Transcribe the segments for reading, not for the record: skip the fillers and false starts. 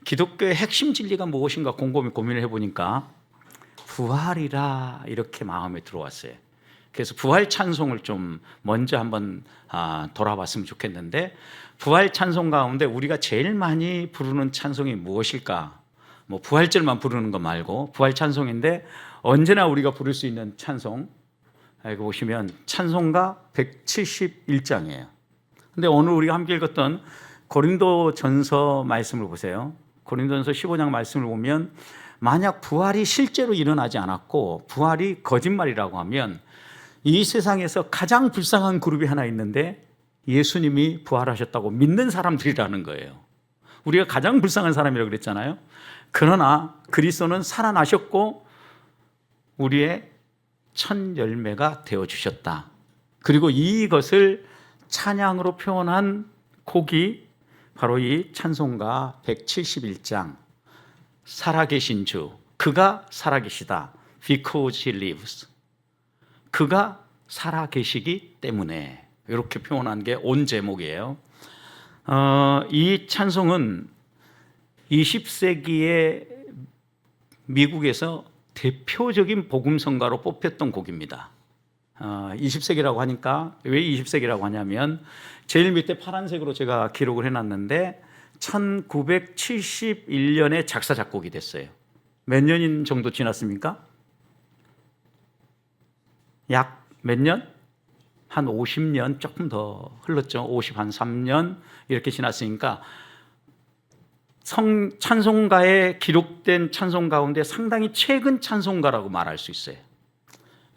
기독교의 핵심 진리가 무엇인가 곰곰이 고민을 해보니까 부활이라 이렇게 마음에 들어왔어요. 그래서 부활 찬송을 좀 먼저 한번 돌아봤으면 좋겠는데, 부활 찬송 가운데 우리가 제일 많이 부르는 찬송이 무엇일까? 뭐 부활절만 부르는 거 말고 부활 찬송인데 언제나 우리가 부를 수 있는 찬송, 여기 보시면 찬송가 171장이에요. 근데 오늘 우리가 함께 읽었던 고린도전서 말씀을 보세요. 고린도전서 15장 말씀을 보면 만약 부활이 실제로 일어나지 않았고 부활이 거짓말이라고 하면 이 세상에서 가장 불쌍한 그룹이 하나 있는데 예수님이 부활하셨다고 믿는 사람들이라는 거예요. 우리가 가장 불쌍한 사람이라고 그랬잖아요. 그러나 그리스도는 살아나셨고 우리의 첫 열매가 되어주셨다. 그리고 이것을 찬양으로 표현한 곡이 바로 이 찬송가 171장, 살아계신 주, 그가 살아계시다. Because he lives. 그가 살아계시기 때문에, 이렇게 표현한 게 온 제목이에요. 이 찬송은 20세기에 미국에서 대표적인 복음성가로 뽑혔던 곡입니다. 20세기라고 하니까 왜 20세기라고 하냐면 제일 밑에 파란색으로 제가 기록을 해놨는데 1971년에 작사 작곡이 됐어요. 몇 년 정도 지났습니까? 약 몇 년? 한 50년 조금 더 흘렀죠. 53년 이렇게 지났으니까 찬송가에 기록된 찬송 가운데 상당히 최근 찬송가라고 말할 수 있어요.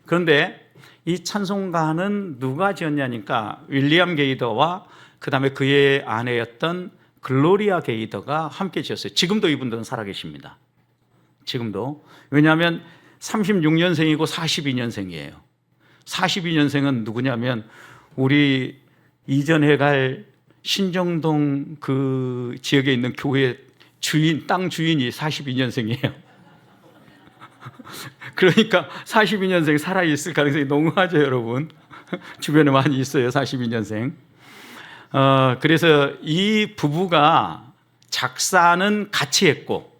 그런데 이 찬송가는 누가 지었냐니까 윌리엄 게이더와 그 다음에 그의 아내였던 글로리아 게이더가 함께 지었어요. 지금도 이분들은 살아계십니다. 지금도. 왜냐하면 36년생이고 42년생이에요. 42년생은 누구냐면 우리 이전해 갈 신정동 그 지역에 있는 교회 주인, 땅 주인이 42년생이에요. 그러니까 42년생 살아있을 가능성이 농후하죠, 여러분. 주변에 많이 있어요, 42년생. 그래서 이 부부가 작사는 같이 했고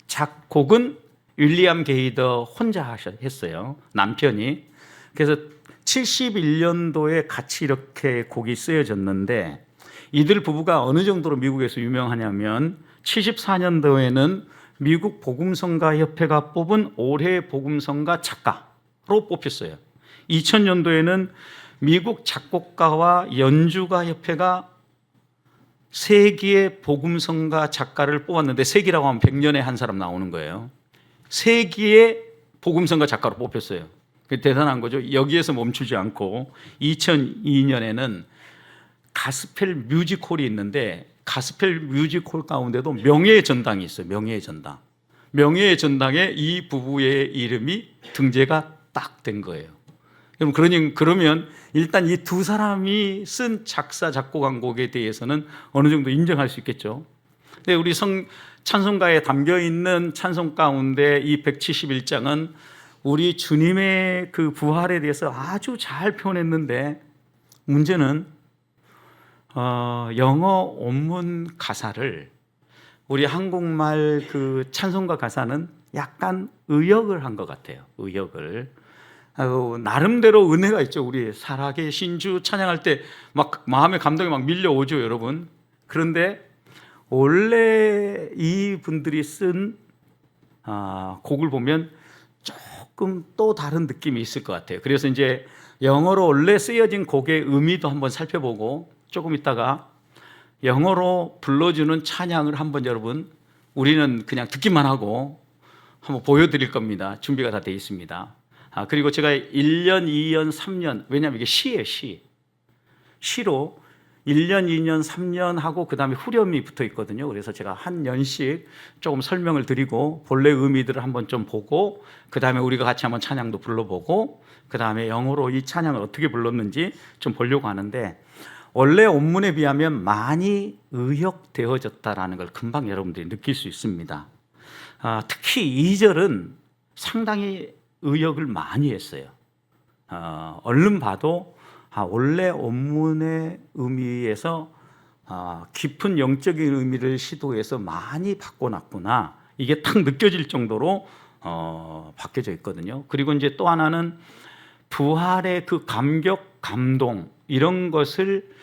작곡은 윌리엄 게이더 혼자 했어요, 남편이. 그래서 71년도에 같이 이렇게 곡이 쓰여졌는데 이들 부부가 어느 정도로 미국에서 유명하냐면 74년도에는 미국 복음성가 협회가 뽑은 올해 복음성가 작가로 뽑혔어요. 2000년도에는 미국 작곡가와 연주가 협회가 세기의 복음성가 작가를 뽑았는데, 세기라고 하면 100년에 한 사람 나오는 거예요. 세기의 복음성가 작가로 뽑혔어요. 대단한 거죠. 여기에서 멈추지 않고 2002년에는 가스펠 뮤지컬이 있는데 가스펠 뮤지컬 가운데도 명예의 전당이 있어요. 명예의 전당. 명예의 전당에 이 부부의 이름이 등재가 딱 된 거예요. 그러면 일단 이 두 사람이 쓴 작사 작곡한 곡에 대해서는 어느 정도 인정할 수 있겠죠. 근데 우리 찬송가에 담겨 있는 찬송 가운데 이 171장은 우리 주님의 그 부활에 대해서 아주 잘 표현했는데, 문제는 영어 원문 가사를 우리 한국말 그 찬송가 가사는 약간 의역을 한 것 같아요. 의역을. 나름대로 은혜가 있죠. 우리 살아계신 주 찬양할 때 막 마음의 감동이 막 밀려오죠, 여러분. 그런데 원래 이 분들이 쓴 곡을 보면 조금 또 다른 느낌이 있을 것 같아요. 그래서 이제 영어로 원래 쓰여진 곡의 의미도 한번 살펴보고 조금 있다가 영어로 불러주는 찬양을 한번 여러분, 우리는 그냥 듣기만 하고 한번 보여드릴 겁니다. 준비가 다 돼 있습니다. 그리고 제가 1년, 2년, 3년, 왜냐하면 이게 시예요, 시. 시로 1년, 2년, 3년 하고 그 다음에 후렴이 붙어 있거든요. 그래서 제가 한 년씩 조금 설명을 드리고 본래 의미들을 한번 좀 보고 그 다음에 우리가 같이 한번 찬양도 불러보고 그 다음에 영어로 이 찬양을 어떻게 불렀는지 좀 보려고 하는데, 원래 원문에 비하면 많이 의역되어졌다라는 걸 금방 여러분들이 느낄 수 있습니다. 특히 2절은 상당히 의역을 많이 했어요. 얼른 봐도 원래 원문의 의미에서 깊은 영적인 의미를 시도해서 많이 바꿔놨구나. 이게 딱 느껴질 정도로 바뀌어져 있거든요. 그리고 이제 또 하나는 부활의 그 감격, 감동 이런 것을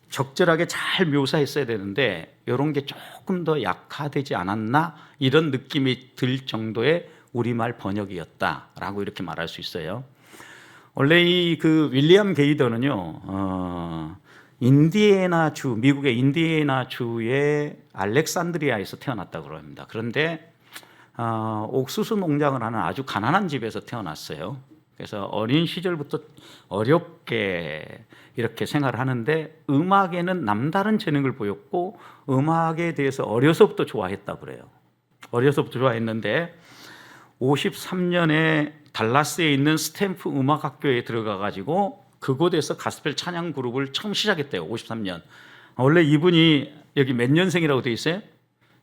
적절하게 잘 묘사했어야 되는데 이런 게 조금 더 약화되지 않았나 이런 느낌이 들 정도의 우리말 번역이었다라고 이렇게 말할 수 있어요. 원래 이 그 윌리엄 게이더는요, 인디애나 주, 미국의 인디애나 주의 알렉산드리아에서 태어났다고 합니다. 그런데 옥수수 농장을 하는 아주 가난한 집에서 태어났어요. 그래서 어린 시절부터 어렵게 이렇게 생활을 하는데 음악에는 남다른 재능을 보였고 음악에 대해서 어려서부터 좋아했다고 그래요. 어려서부터 좋아했는데 53년에 달라스에 있는 스탬프 음악학교에 들어가 가지고 그곳에서 가스펠 찬양 그룹을 처음 시작했대요. 53년. 원래 이분이 여기 몇 년생이라고 돼 있어요?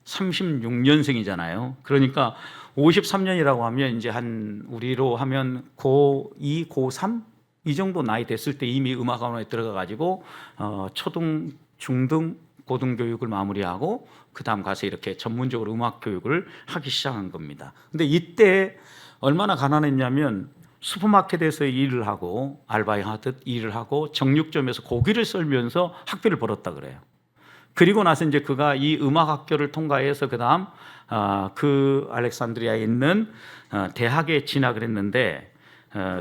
36년생이잖아요. 그러니까 53년이라고 하면 이제 한 우리로 하면 고2, 고3 이 정도 나이 됐을 때 이미 음악학원에 들어가 가지고 초등, 중등, 고등 교육을 마무리하고 그다음 가서 이렇게 전문적으로 음악 교육을 하기 시작한 겁니다. 근데 이때 얼마나 가난했냐면 슈퍼마켓에서 일을 하고 알바하듯 일을 하고 정육점에서 고기를 썰면서 학비를 벌었다 그래요. 그리고 나서 이제 그가 이 음악학교를 통과해서 그다음 그 알렉산드리아에 있는 대학에 진학을 했는데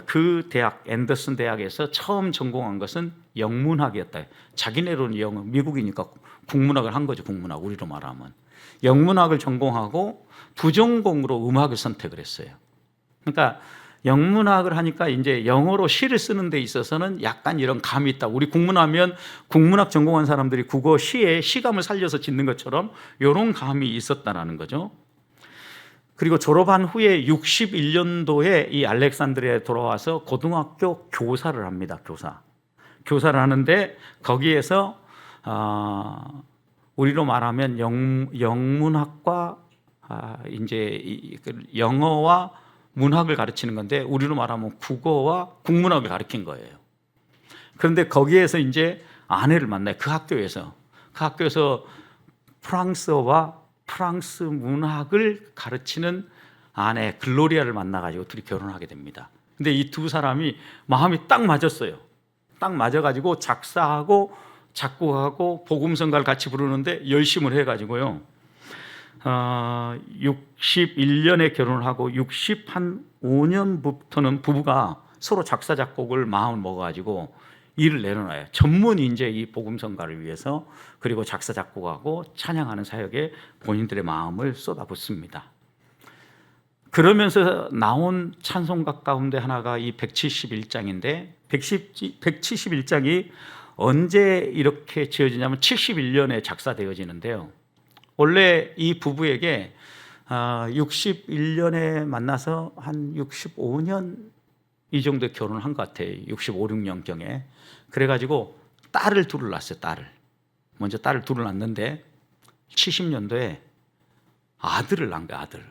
그 대학 앤더슨 대학에서 처음 전공한 것은 영문학이었다. 자기네로는 영어 미국이니까 국문학을 한 거죠. 국문학 우리로 말하면 영문학을 전공하고 부전공으로 음악을 선택을 했어요. 그러니까 영문학을 하니까 이제 영어로 시를 쓰는 데 있어서는 약간 이런 감이 있다. 우리 국문하면 국문학 전공한 사람들이 국어 시에 시감을 살려서 짓는 것처럼 이런 감이 있었다라는 거죠. 그리고 졸업한 후에 61년도에 이 알렉산드리아에 돌아와서 고등학교 교사를 합니다. 교사를 하는데 거기에서 우리로 말하면 영문학과 이제 영어와 문학을 가르치는 건데 우리로 말하면 국어와 국문학을 가르친 거예요. 그런데 거기에서 이제 아내를 만나요. 그 학교에서 프랑스어와 프랑스 문학을 가르치는 아내 글로리아를 만나가지고 둘이 결혼하게 됩니다. 근데 이 두 사람이 마음이 딱 맞았어요. 딱 맞아가지고 작사하고 작곡하고 복음성가를 같이 부르는데 열심을 해가지고요. 61년에 결혼을 하고 65년부터는 부부가 서로 작사 작곡을 마음을 먹어가지고 일을 내려놔요. 전문이 이제 이 복음성가를 위해서 그리고 작사 작곡하고 찬양하는 사역에 본인들의 마음을 쏟아붓습니다. 그러면서 나온 찬송가 가운데 하나가 이 171장인데 171장이 언제 이렇게 지어지냐면 71년에 작사되어지는데요. 원래 이 부부에게 61년에 만나서 한 65년 이 정도에 결혼을 한 것 같아요. 65, 6년경에. 그래가지고 딸을 둘을 낳았어요. 먼저 딸을 둘을 낳았는데 70년도에 아들을 낳은 거예요. 아들.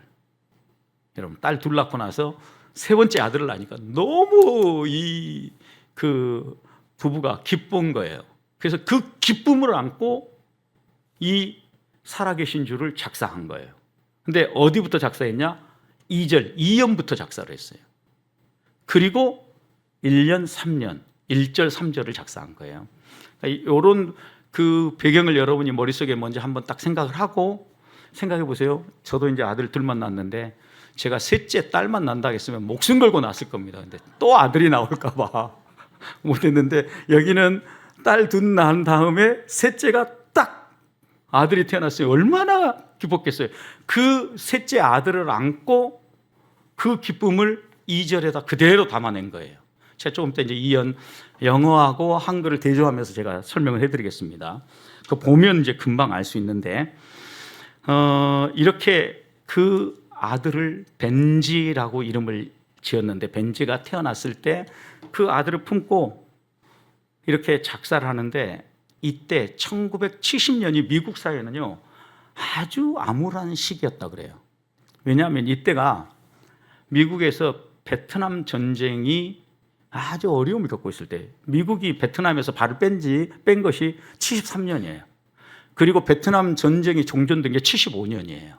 여러분 딸 둘 낳고 나서 세 번째 아들을 낳으니까 너무 그 부부가 기쁜 거예요. 그래서 그 기쁨을 안고 이 살아계신 주를 작사한 거예요. 근데 어디부터 작사했냐? 2절, 2연부터 작사를 했어요. 그리고 1년, 3년, 1절, 3절을 작사한 거예요. 이런 그 배경을 여러분이 머릿속에 먼저 한번 딱 생각을 하고 생각해 보세요. 저도 이제 아들 둘만 낳았는데 제가 셋째 딸만 난다 했으면 목숨 걸고 낳았을 겁니다. 근데 또 아들이 나올까 봐 못했는데 여기는 딸 둘 낳은 다음에 셋째가 딱 아들이 태어났어요. 얼마나 기뻤겠어요. 그 셋째 아들을 안고 그 기쁨을 2절에다 그대로 담아낸 거예요. 제가 조금 더 이제 영어하고 한글을 대조하면서 제가 설명을 해드리겠습니다. 그 보면 이제 금방 알 수 있는데 이렇게 그 아들을 벤지라고 이름을 지었는데 벤지가 태어났을 때 그 아들을 품고 이렇게 작사를 하는데 이때 1970년이 미국 사회는요 아주 암울한 시기였다 그래요. 왜냐하면 이때가 미국에서 베트남 전쟁이 아주 어려움을 겪고 있을 때 미국이 베트남에서 발을 뺀 것이 73년이에요. 그리고 베트남 전쟁이 종전된 게 75년이에요.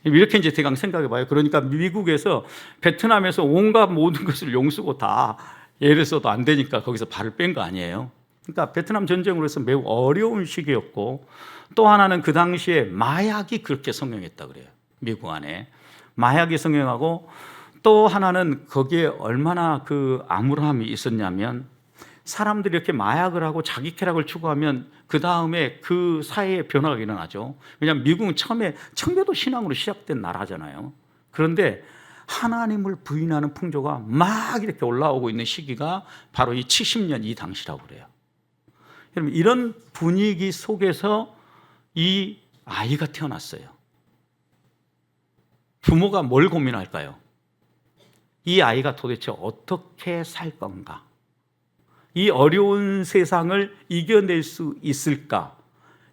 이렇게 이제 대강 생각해 봐요. 그러니까 미국에서 베트남에서 온갖 모든 것을 용수고 다 예를 써도 안 되니까 거기서 발을 뺀 거 아니에요. 그러니까 베트남 전쟁으로 해서 매우 어려운 시기였고, 또 하나는 그 당시에 마약이 그렇게 성행했다 그래요. 미국 안에 마약이 성행하고, 또 하나는 거기에 얼마나 그 암울함이 있었냐면, 사람들이 이렇게 마약을 하고 자기 쾌락을 추구하면 그 다음에 그 사회에 변화가 일어나죠. 왜냐하면 미국은 처음에 청교도 신앙으로 시작된 나라잖아요. 그런데 하나님을 부인하는 풍조가 막 이렇게 올라오고 있는 시기가 바로 이 70년 이 당시라고 그래요. 여러분, 이런 분위기 속에서 이 아이가 태어났어요. 부모가 뭘 고민할까요? 이 아이가 도대체 어떻게 살 건가? 이 어려운 세상을 이겨낼 수 있을까?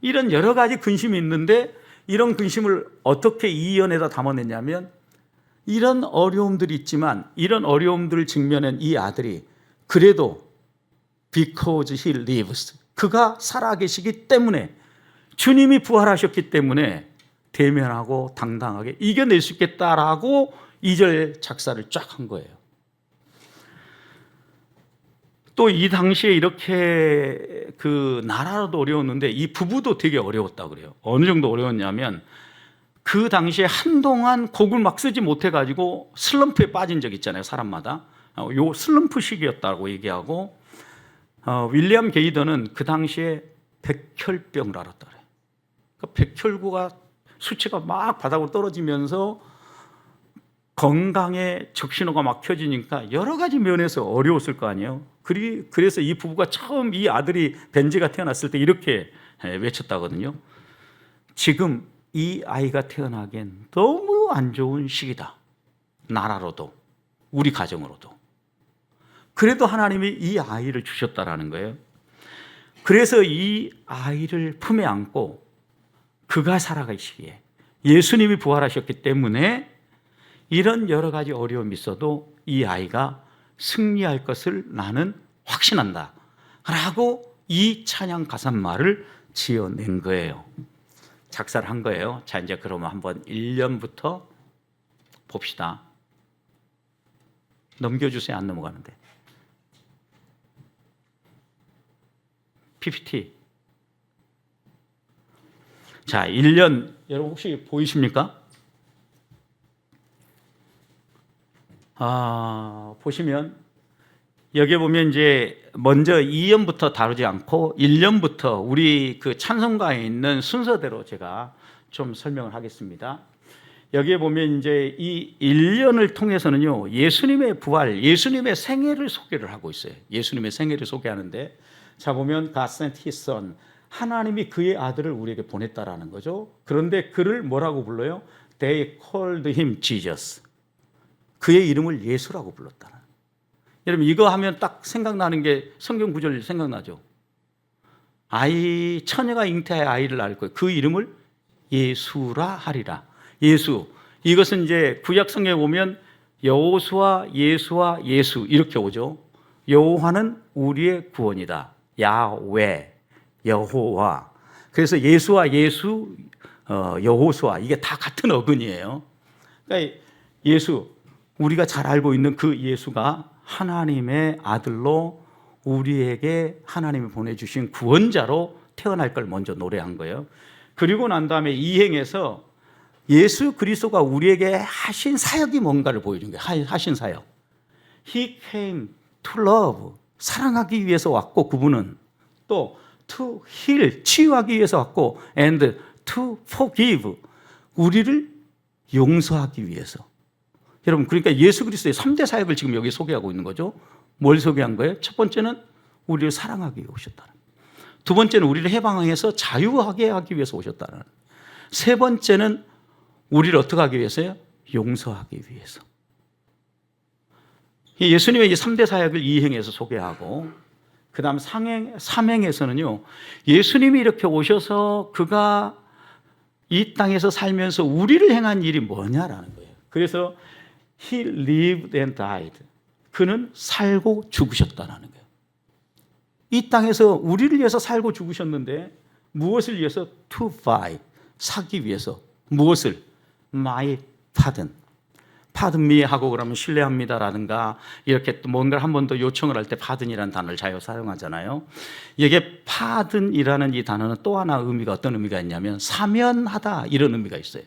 이런 여러 가지 근심이 있는데, 이런 근심을 어떻게 이연에다 담아냈냐면, 이런 어려움들이 있지만 이런 어려움들을 직면한 이 아들이 그래도 because he lives, 그가 살아계시기 때문에, 주님이 부활하셨기 때문에 대면하고 당당하게 이겨낼 수 있겠다라고 2절 작사를 쫙 한 거예요. 또 이 당시에 이렇게 그 나라도 어려웠는데 이 부부도 되게 어려웠다 그래요. 어느 정도 어려웠냐면, 그 당시에 한동안 곡을 막 쓰지 못해가지고 슬럼프에 빠진 적 있잖아요, 사람마다. 요 슬럼프 시기였다고 얘기하고, 윌리엄 게이더는 그 당시에 백혈병을 앓았다 그래요. 그러니까 백혈구가 수치가 막 바닥으로 떨어지면서 건강에 적신호가 막 켜지니까 여러 가지 면에서 어려웠을 거 아니에요. 그래서 이 부부가 처음 이 아들이 벤지가 태어났을 때 이렇게 외쳤다거든요. 지금 이 아이가 태어나기엔 너무 안 좋은 시기다. 나라로도 우리 가정으로도. 그래도 하나님이 이 아이를 주셨다라는 거예요. 그래서 이 아이를 품에 안고 그가 살아가시기에, 예수님이 부활하셨기 때문에 이런 여러 가지 어려움이 있어도 이 아이가 승리할 것을 나는 확신한다 라고 이 찬양 가사말을 지어낸 거예요. 작사를 한 거예요. 자, 이제 그러면 한번 1년부터 봅시다. 넘겨주세요. 안 넘어가는데. PPT. 자, 1년, 여러분 혹시 보이십니까? 보시면 여기 보면 이제 먼저 2년부터 다루지 않고 1년부터 우리 그 찬송가에 있는 순서대로 제가 좀 설명을 하겠습니다. 여기에 보면 이제 이 1년을 통해서는요, 예수님의 부활, 예수님의 생애를 소개를 하고 있어요. 예수님의 생애를 소개하는데, 자 보면 God sent His Son, 하나님이 그의 아들을 우리에게 보냈다라는 거죠. 그런데 그를 뭐라고 불러요? They called him Jesus. 그의 이름을 예수라고 불렀다. 여러분, 이거 하면 딱 생각나는 게 성경 구절 생각나죠. 처녀가 잉태하여 아이를 낳을 거예요. 그 이름을 예수라 하리라. 예수. 이것은 이제 구약 성경에 보면 여호수아, 예수와 예수 이렇게 오죠. 여호와는 우리의 구원이다. 야훼, 여호와. 그래서 예수와 예수, 여호수아, 이게 다 같은 어근이에요. 그러니까 예수, 우리가 잘 알고 있는 그 예수가 하나님의 아들로 우리에게 하나님이 보내주신 구원자로 태어날 걸 먼저 노래한 거예요. 그리고 난 다음에 이행해서 예수 그리스도가 우리에게 하신 사역이 뭔가를 보여준 거예요. 하신 사역. He came to love, 사랑하기 위해서 왔고, 그분은 또 to heal, 치유하기 위해서 왔고, and to forgive, 우리를 용서하기 위해서. 여러분, 그러니까 예수 그리스도의 3대 사역을 지금 여기 소개하고 있는 거죠. 뭘 소개한 거예요? 첫 번째는 우리를 사랑하기 위해 오셨다는, 두 번째는 우리를 해방해서 자유하게 하기 위해서 오셨다는, 세 번째는 우리를 어떻게 하기 위해서요? 용서하기 위해서. 예수님의 이 3대 사역을 2행에서 소개하고, 그 다음 3행에서는요, 예수님이 이렇게 오셔서 그가 이 땅에서 살면서 우리를 행한 일이 뭐냐라는 거예요. 그래서 He lived and died. 그는 살고 죽으셨다는 거예요. 이 땅에서 우리를 위해서 살고 죽으셨는데 무엇을 위해서? To buy. 사기 위해서. 무엇을? My pardon. pardon me 하고 그러면 신뢰합니다라든가 이렇게 또 뭔가를 한 번 더 요청을 할 때 pardon이라는 단어를 자유 사용하잖아요. 이게 pardon이라는 이 단어는 또 하나 의미가 어떤 의미가 있냐면 사면하다 이런 의미가 있어요.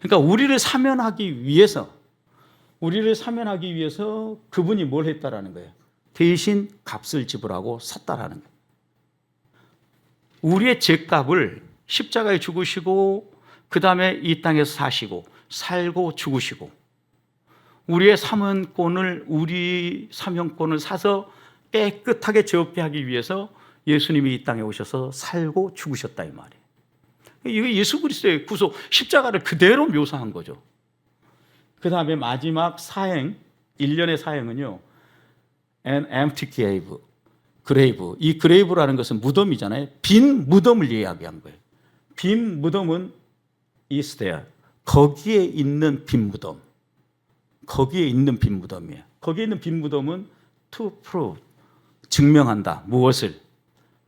그러니까 우리를 사면하기 위해서 그분이 뭘 했다라는 거예요. 대신 값을 지불하고 샀다라는 거예요. 우리의 죄값을 십자가에 죽으시고 그 다음에 이 땅에서 사시고 살고 죽으시고 우리 사명권을 사서 깨끗하게 제어하기 위해서 예수님이 이 땅에 오셔서 살고 죽으셨다 이 말이에요. 이거 예수 그리스도의 구속 십자가를 그대로 묘사한 거죠. 그 다음에 마지막 사행 1년의 사행은요, an empty grave. 이 grave라는 것은 무덤이잖아요. 빈 무덤을 이야기한 거예요. 빈 무덤은 is there. 거기에 있는 빈 무덤이에요. 거기에 있는 빈 무덤은 to prove. 증명한다. 무엇을?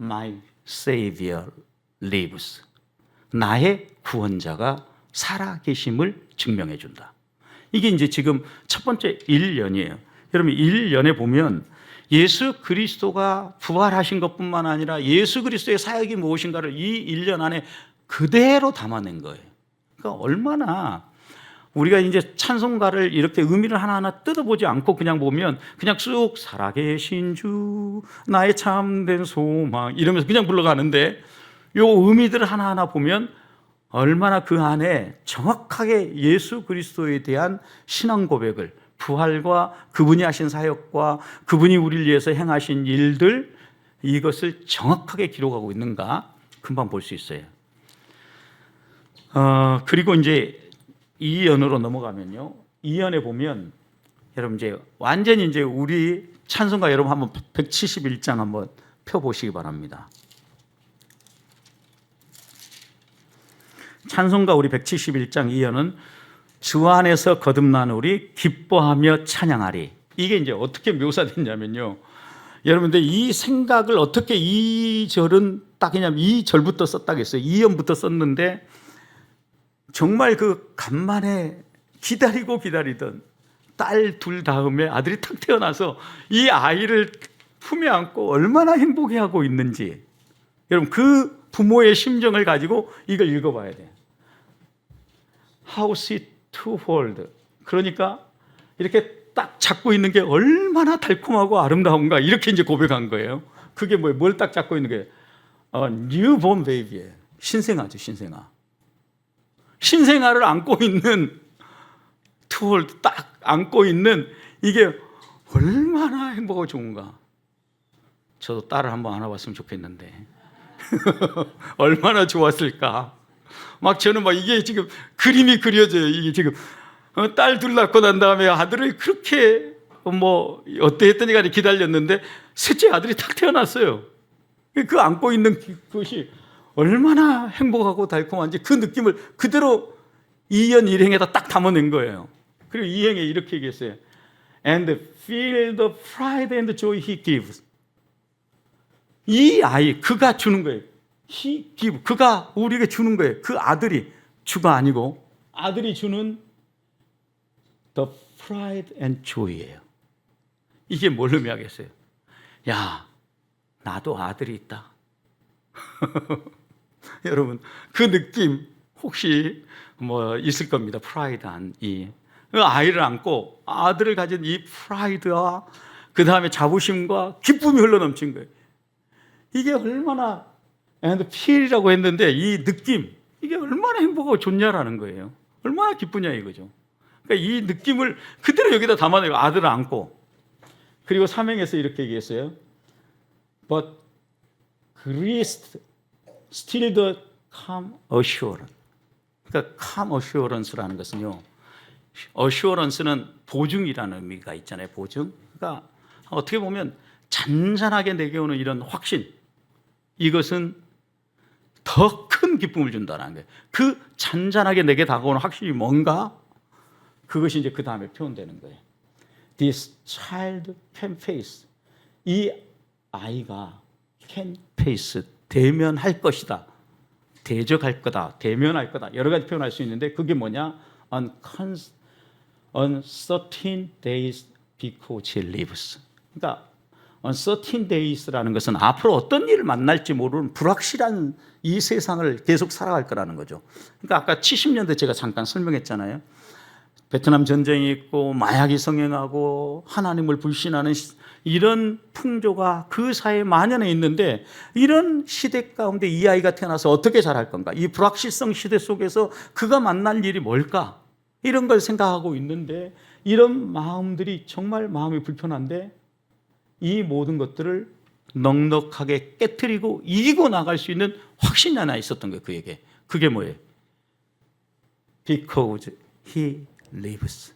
My Savior lives. 나의 구원자가 살아계심을 증명해 준다. 이게 이제 지금 첫 번째 1년이에요. 여러분 1년에 보면 예수 그리스도가 부활하신 것뿐만 아니라 예수 그리스도의 사역이 무엇인가를 이 1년 안에 그대로 담아낸 거예요. 그러니까 얼마나 우리가 이제 찬송가를 이렇게 의미를 하나하나 뜯어보지 않고 그냥 보면 그냥 쑥 살아계신 주 나의 참된 소망 이러면서 그냥 불러가는데 요 의미들을 하나하나 보면 얼마나 그 안에 정확하게 예수 그리스도에 대한 신앙 고백을 부활과 그분이 하신 사역과 그분이 우리를 위해서 행하신 일들 이것을 정확하게 기록하고 있는가 금방 볼 수 있어요. 그리고 이제 2연으로 넘어가면요. 2연에 보면 여러분 이제 완전히 이제 우리 찬송가 여러분 한번 171장 한번 펴 보시기 바랍니다. 찬송가 우리 171장 2연은 주 안에서 거듭난 우리 기뻐하며 찬양하리. 이게 이제 어떻게 묘사됐냐면요. 여러분들 이 생각을 어떻게 이 절은 딱 그냥 이 절부터 썼다고 했어요. 2연부터 썼는데 정말 그 간만에 기다리던 딸 둘 다음에 아들이 탁 태어나서 이 아이를 품에 안고 얼마나 행복해하고 있는지 여러분 그 부모의 심정을 가지고 이걸 읽어봐야 돼요. How sweet to hold. 그러니까 이렇게 딱 잡고 있는 게 얼마나 달콤하고 아름다운가 이렇게 이제 고백한 거예요. 그게 뭐예요? 뭘 딱 잡고 있는 게 newborn baby예요. 신생아죠, 신생아. 신생아를 안고 있는 to hold 딱 안고 있는 이게 얼마나 행복하고 좋은가. 저도 딸을 한번 안아봤으면 좋겠는데 얼마나 좋았을까. 막 저는 막 이게 지금 그림이 그려져요. 이게 지금 딸 둘 낳고 난 다음에 아들을 그렇게 뭐 어때 했더니 간에 기다렸는데 셋째 아들이 탁 태어났어요. 그 안고 있는 그것이 얼마나 행복하고 달콤한지 그 느낌을 그대로 2연 1행에다 딱 담아낸 거예요. 그리고 2행에 이렇게 얘기했어요. And feel the pride and joy he gives. 이 아이 그가 주는 거예요. He give. 그가 우리에게 주는 거예요. 그 아들이 주가 아니고 아들이 주는 the pride and joy예요. 이게 뭘 의미하겠어요? 야, 나도 아들이 있다. 여러분 그 느낌 혹시 뭐 있을 겁니다. 프라이드한 이 아이를 안고 아들을 가진 이 프라이드와 그 다음에 자부심과 기쁨이 흘러넘친 거예요. 이게 얼마나 and feel이라고 했는데 이 느낌 이게 얼마나 행복하고 좋냐라는 거예요. 얼마나 기쁘냐 이거죠. 그러니까 이 느낌을 그대로 여기다 담아내고 아들을 안고 그리고 삼행에서 이렇게 얘기했어요. But Christ still the calm assurance. 그러니까 calm assurance라는 것은요. assurance는 보증이라는 의미가 있잖아요. 보증. 그러니까 어떻게 보면 잔잔하게 내게 오는 이런 확신. 이것은 더 큰 기쁨을 준다는 거예요. 그 잔잔하게 내게 다가오는 확신이 뭔가? 그것이 이제 그 다음에 표현되는 거예요. This child can face. 이 아이가 can face 대면할 것이다, 대적할 거다, 대면할 거다, 여러 가지 표현할 수 있는데 그게 뭐냐? uncertain days because he lives. 그러니까 uncertain days라는 것은 앞으로 어떤 일을 만날지 모르는 불확실한 이 세상을 계속 살아갈 거라는 거죠. 그러니까 아까 70년대 제가 잠깐 설명했잖아요. 베트남 전쟁이 있고 마약이 성행하고 하나님을 불신하는 이런 풍조가 그 사회에 만연해 있는데, 이런 시대 가운데 이 아이가 태어나서 어떻게 자랄 건가? 이 불확실성 시대 속에서 그가 만날 일이 뭘까? 이런 걸 생각하고 있는데, 이런 마음들이 정말 마음이 불편한데 이 모든 것들을 넉넉하게 깨트리고 이기고 나갈 수 있는 확신이 하나 있었던 거예요, 그에게. 그게 뭐예요? Because he lives.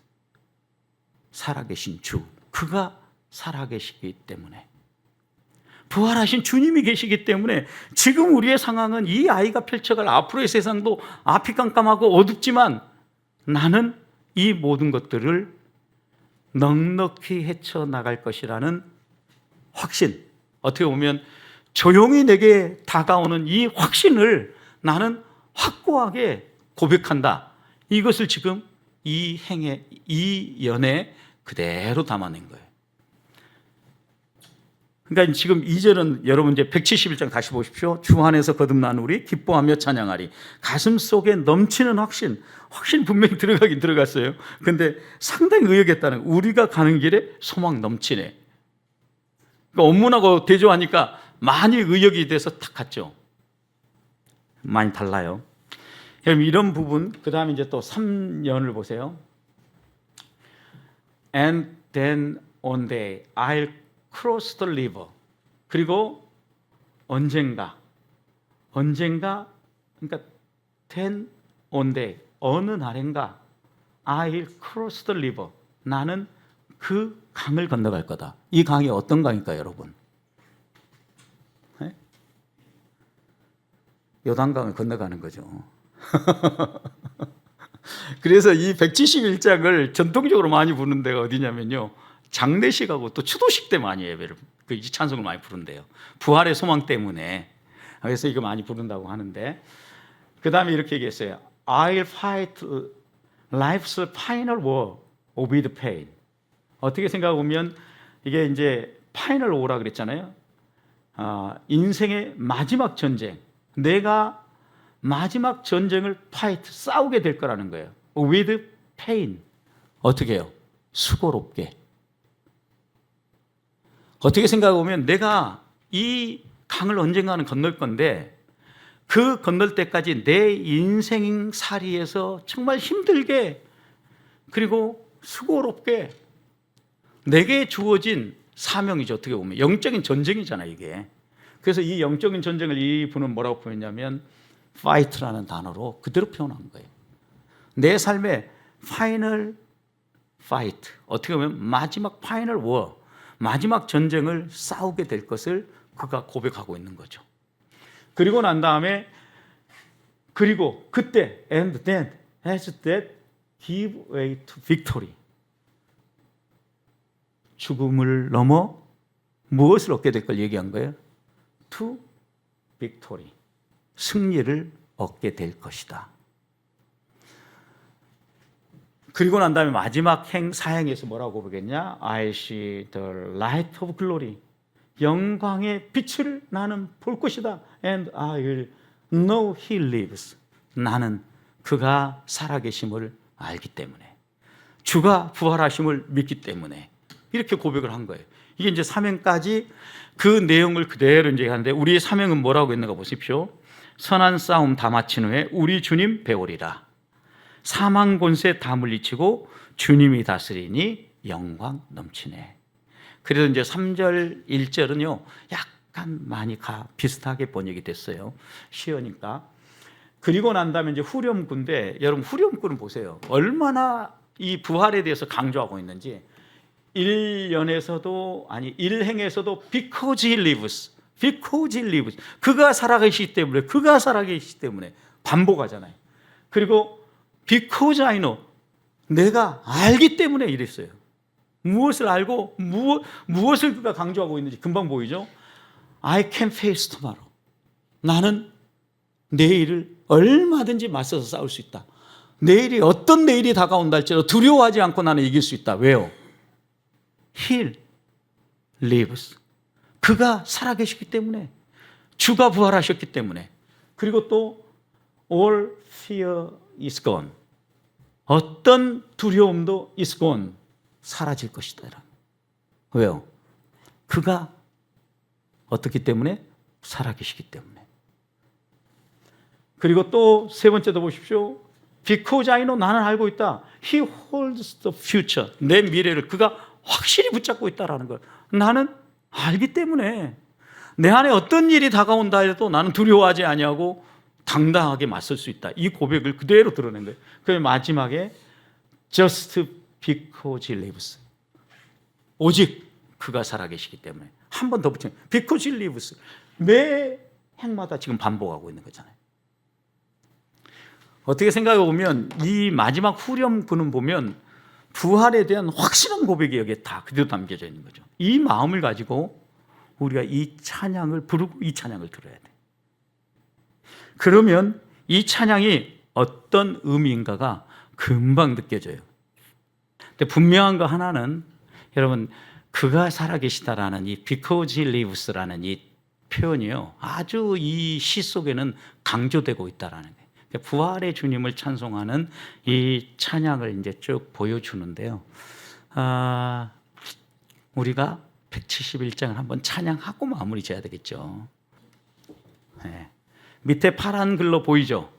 살아계신 주, 그가 살아계시기 때문에, 부활하신 주님이 계시기 때문에 지금 우리의 상황은 이 아이가 펼쳐갈 앞으로의 세상도 앞이 깜깜하고 어둡지만 나는 이 모든 것들을 넉넉히 헤쳐나갈 것이라는 확신, 어떻게 보면 조용히 내게 다가오는 이 확신을 나는 확고하게 고백한다. 이것을 지금 이 행에, 이 연에 그대로 담아낸 거예요. 그러니까 지금 2절은 여러분 이제 171장 다시 보십시오. 주 안에서 거듭난 우리 기뻐하며 찬양하리. 가슴 속에 넘치는 확신 분명히 들어가긴 들어갔어요. 근데 상당히 의역했다는, 우리가 가는 길에 소망 넘치네. 그러니까 원문하고 대조하니까 많이 의역이 돼서 탁 갔죠. 많이 달라요. 여러분 이런 부분, 그 다음에 이제 또 3년을 보세요. And then one day I'll cross the river. 그리고 언젠가, 그러니까 then one day, 어느 날인가 I'll cross the river. 나는 그 강을 건너갈 거다. 이 강이 어떤 강일까요, 여러분? 네? 요단강을 건너가는 거죠. 그래서 이 171장을 전통적으로 많이 부르는 데가 어디냐면요, 장례식하고 또 추도식 때 많이 예배를, 이 찬송을 많이 부른대요. 부활의 소망 때문에. 그래서 이거 많이 부른다고 하는데, 그 다음에 이렇게 얘기했어요. I'll fight life's final war with pain. 어떻게 생각해 보면 이게 이제 파이널 워라 그랬잖아요. 인생의 마지막 전쟁, 내가 마지막 전쟁을 싸우게 될 거라는 거예요. With pain. 어떻게 해요? 수고롭게. 어떻게 생각해 보면 내가 이 강을 언젠가는 건널 건데, 그 건널 때까지 내 인생살이에서 정말 힘들게 그리고 수고롭게 내게 주어진 사명이죠. 어떻게 보면 영적인 전쟁이잖아요, 이게. 그래서 이 영적인 전쟁을 이 분은 뭐라고 표현했냐면 fight라는 단어로 그대로 표현한 거예요. 내 삶의 final fight, 어떻게 보면 마지막 final war, 마지막 전쟁을 싸우게 될 것을 그가 고백하고 있는 거죠. 그리고 난 다음에, 그리고 그때 and then as that give way to victory. 죽음을 넘어 무엇을 얻게 될 걸 얘기한 거예요? To victory. 승리를 얻게 될 것이다. 그리고 난 다음에 마지막 사행에서 뭐라고 보겠냐? I see the light of glory. 영광의 빛을 나는 볼 것이다. And I will know he lives. 나는 그가 살아계심을 알기 때문에, 주가 부활하심을 믿기 때문에 이렇게 고백을 한 거예요. 이게 이제 사명까지 그 내용을 그대로 이제 하는데, 우리의 사명은 뭐라고 했는가 보십시오. 선한 싸움 다 마친 후에 우리 주님 배우리라. 사망 권세 다 물리치고 주님이 다스리니 영광 넘치네. 그래서 이제 3절 1절은요 약간 많이 비슷하게 번역이 됐어요. 쉬우니까. 그리고 난 다음에 이제 후렴구인데, 여러분 후렴구는 보세요. 얼마나 이 부활에 대해서 강조하고 있는지. 1년에서도, 아니 1행에서도 because he lives, because he lives. 그가 살아계시기 때문에, 그가 살아계시기 때문에 반복하잖아요. 그리고 because I know, 내가 알기 때문에 이랬어요. 무엇을 알고 무엇을 그가 강조하고 있는지 금방 보이죠? I can face tomorrow. 나는 내일을 얼마든지 맞서서 싸울 수 있다. 내일이 어떤 내일이 다가온다 할지라도 두려워하지 않고 나는 이길 수 있다. 왜요? He lives. 그가 살아계시기 때문에, 주가 부활하셨기 때문에. 그리고 또 all fear is gone. 어떤 두려움도 is gone. 사라질 것이다. 왜요? 그가 어떻기 때문에? 살아계시기 때문에. 그리고 또 세 번째도 보십시오. Because I know, 나는 알고 있다. He holds the future. 내 미래를 그가 확실히 붙잡고 있다라는 걸 나는 알기 때문에 내 안에 어떤 일이 다가온다 해도 나는 두려워하지 아니하고 당당하게 맞설 수 있다. 이 고백을 그대로 드러낸 거예요. 그 마지막에 just because he lives. 오직 그가 살아계시기 때문에. 한 번 더 붙이면 because he lives. 매 행마다 지금 반복하고 있는 거잖아요. 어떻게 생각해 보면 이 마지막 후렴구는 보면 부활에 대한 확실한 고백이 여기에 다 그대로 담겨져 있는 거죠. 이 마음을 가지고 우리가 이 찬양을 부르고 이 찬양을 들어야 돼. 그러면 이 찬양이 어떤 의미인가가 금방 느껴져요. 근데 분명한 거 하나는, 여러분, 그가 살아계시다라는 이 because he lives라는 이 표현이요, 아주 이 시 속에는 강조되고 있다라는 거예요. 부활의 주님을 찬송하는 이 찬양을 이제 쭉 보여주는데요. 우리가 171장을 한번 찬양하고 마무리 지어야 되겠죠. 네. 밑에 파란 글로 보이죠?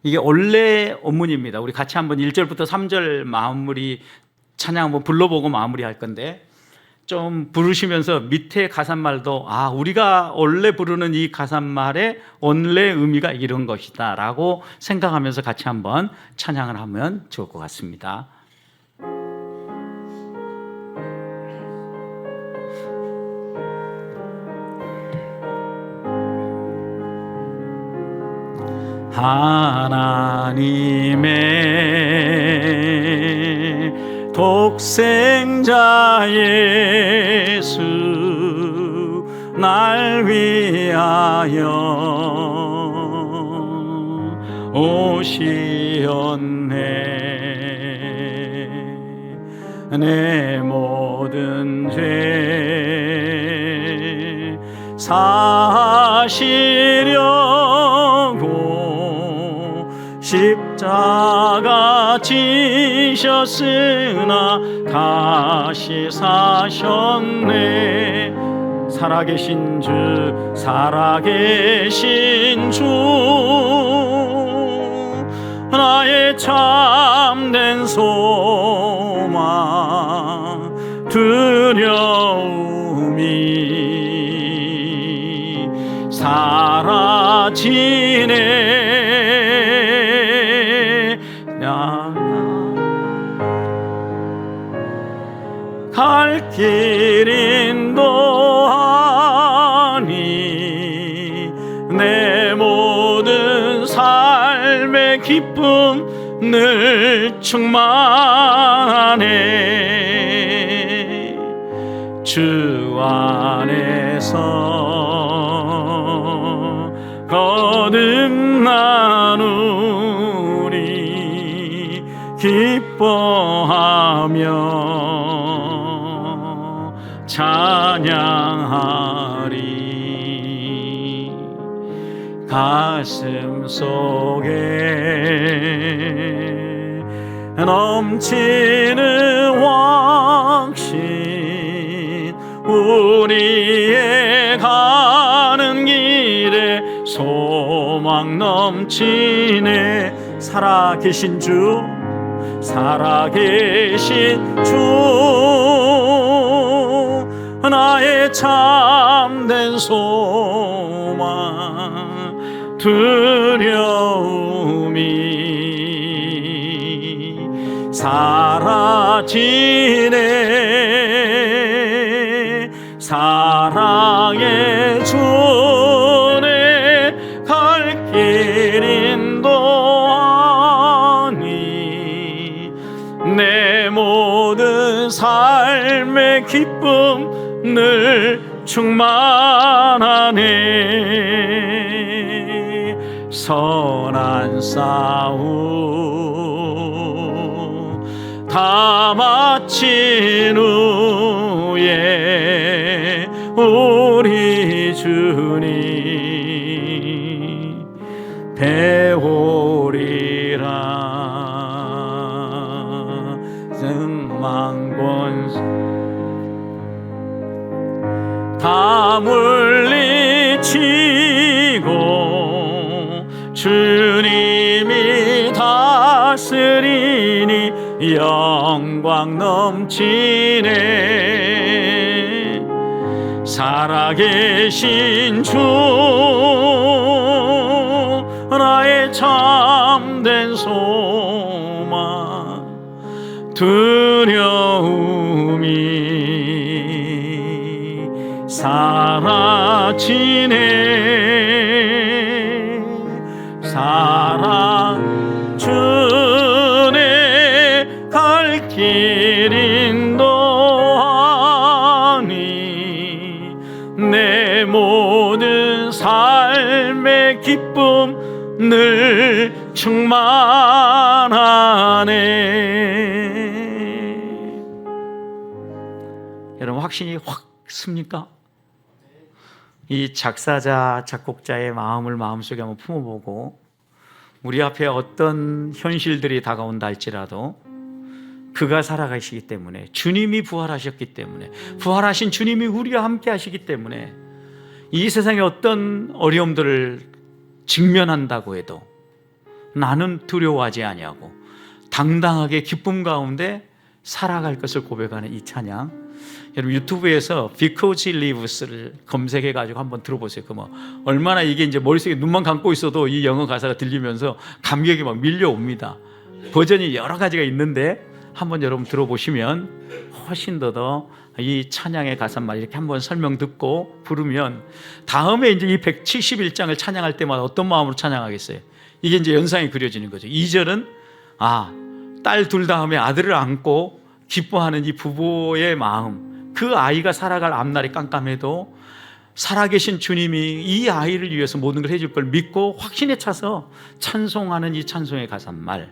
이게 원래 원문입니다. 우리 같이 한번 1절부터 3절 마무리 찬양 한번 불러보고 마무리할 건데, 좀 부르시면서 밑에 가사말도 우리가 원래 부르는 이 가사말의 원래 의미가 이런 것이다 라고 생각하면서 같이 한번 찬양을 하면 좋을 것 같습니다. 하나님의 독생자 예수 날 위하여 오시었네. 내 모든 죄 사시려고 십자가 지셨으나 다시 사셨네. 살아계신 주, 살아계신 주, 나의 참된 소망 두려움이 사라지네. 갈 길 인도하니 내 모든 삶의 기쁨 늘 충만하네. 주 안에서 거듭나누리 기뻐하며 찬양하리. 가슴 속에 넘치는 확신, 우리의 가는 길에 소망 넘치네. 살아계신 주, 살아계신 주, 나의 참된 소망 두려움이 사라지네. 사랑의 주내 갈 길 인도하니 내 모든 삶의 기쁨 늘 충만하네. 선한 싸움 다 마친 후에 우리 주님 배우리라. 승망권 다 물리치고 주님이 다스리니 영광 넘치네. 살아계신 주 나의 참된 소망 두려움이 사라지네. 사랑 주네 갈 길 인도하니 내 모든 삶의 기쁨 늘 충만하네. 여러분 확신이 확 씁니까? 이 작사자 작곡자의 마음을 마음속에 한번 품어보고 우리 앞에 어떤 현실들이 다가온다 할지라도 그가 살아가시기 때문에, 주님이 부활하셨기 때문에, 부활하신 주님이 우리와 함께 하시기 때문에 이 세상에 어떤 어려움들을 직면한다고 해도 나는 두려워하지 아니하고 당당하게 기쁨 가운데 살아갈 것을 고백하는 이 찬양. 여러분 유튜브에서 Because He Lives를 검색해 가지고 한번 들어보세요. 얼마나 이게 이제 머릿속에 눈만 감고 있어도 이 영어 가사가 들리면서 감격이 막 밀려옵니다. 버전이 여러 가지가 있는데 한번 여러분 들어보시면 훨씬 더 이 찬양의 가사만 이렇게 한번 설명 듣고 부르면 다음에 이제 이 171장을 찬양할 때마다 어떤 마음으로 찬양하겠어요? 이게 이제 연상이 그려지는 거죠. 2절은 딸 둘 다음에 아들을 안고 기뻐하는 이 부부의 마음, 그 아이가 살아갈 앞날이 깜깜해도 살아계신 주님이 이 아이를 위해서 모든 걸 해줄 걸 믿고 확신에 차서 찬송하는 이 찬송의 가사말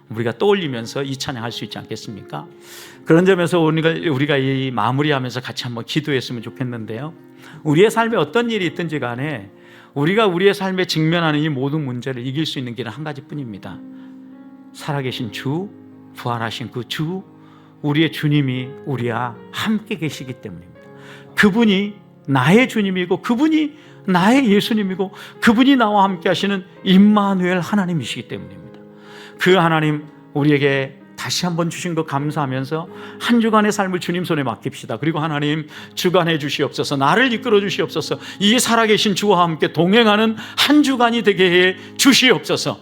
우리가 떠올리면서 이 찬양할 수 있지 않겠습니까? 그런 점에서 우리가 이 마무리하면서 같이 한번 기도했으면 좋겠는데요. 우리의 삶에 어떤 일이 있든지 간에 우리가 우리의 삶에 직면하는 이 모든 문제를 이길 수 있는 길은 한 가지뿐입니다. 살아계신 주, 부활하신 그 주, 우리의 주님이 우리와 함께 계시기 때문입니다. 그분이 나의 주님이고 그분이 나의 예수님이고 그분이 나와 함께 하시는 임마누엘 하나님이시기 때문입니다. 그 하나님 우리에게 다시 한번 주신 것 감사하면서 한 주간의 삶을 주님 손에 맡깁시다. 그리고 하나님 주관해 주시옵소서, 나를 이끌어 주시옵소서, 이 살아계신 주와 함께 동행하는 한 주간이 되게 해 주시옵소서.